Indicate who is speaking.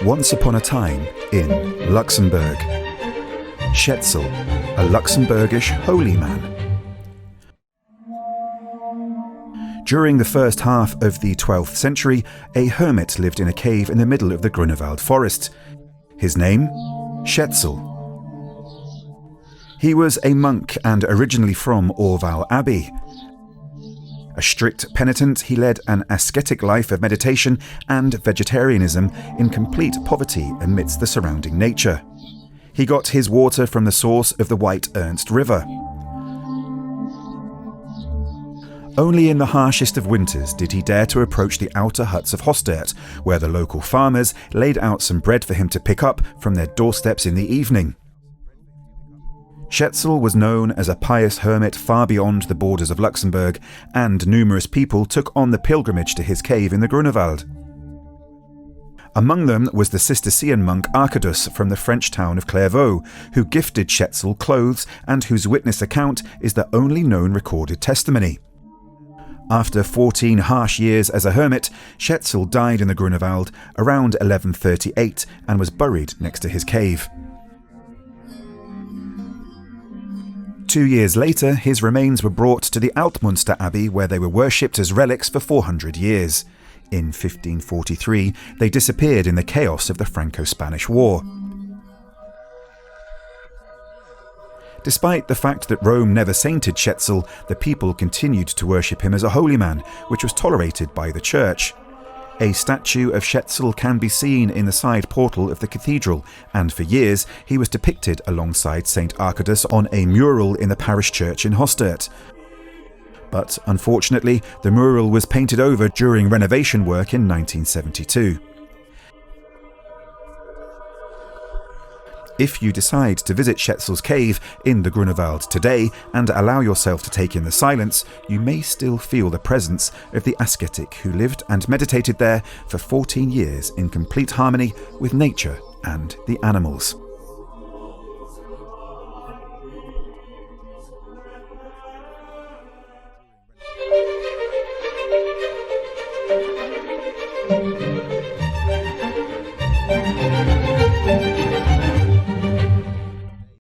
Speaker 1: Once upon a time in Luxembourg. Schetzel, a Luxembourgish holy man. During the first half of the 12th century, a hermit lived in a cave in the middle of the Grunewald forest. His name? Schetzel. He was a monk and originally from Orval Abbey. A strict penitent, he led an ascetic life of meditation and vegetarianism in complete poverty amidst the surrounding nature. He got his water from the source of the White Ernst River. Only in the harshest of winters did he dare to approach the outer huts of Hostert, where the local farmers laid out some bread for him to pick up from their doorsteps in the evening. Schetzel was known as a pious hermit far beyond the borders of Luxembourg, and numerous people took on the pilgrimage to his cave in the Grunewald. Among them was the Cistercian monk Arcadus from the French town of Clairvaux, who gifted Schetzel clothes and whose witness account is the only known recorded testimony. After 14 harsh years as a hermit, Schetzel died in the Grunewald around 1138 and was buried next to his cave. 2 years later, his remains were brought to the Altmünster Abbey, where they were worshipped as relics for 400 years. In 1543, they disappeared in the chaos of the Franco-Spanish War. Despite the fact that Rome never sainted Schetzel, the people continued to worship him as a holy man, which was tolerated by the church. A statue of Schetzel can be seen in the side portal of the cathedral, and for years he was depicted alongside St. Arcadus on a mural in the parish church in Hostert. But unfortunately, the mural was painted over during renovation work in 1972. If you decide to visit Schetzel's cave in the Grunewald today and allow yourself to take in the silence, you may still feel the presence of the ascetic who lived and meditated there for 14 years in complete harmony with nature and the animals.
Speaker 2: Thank you.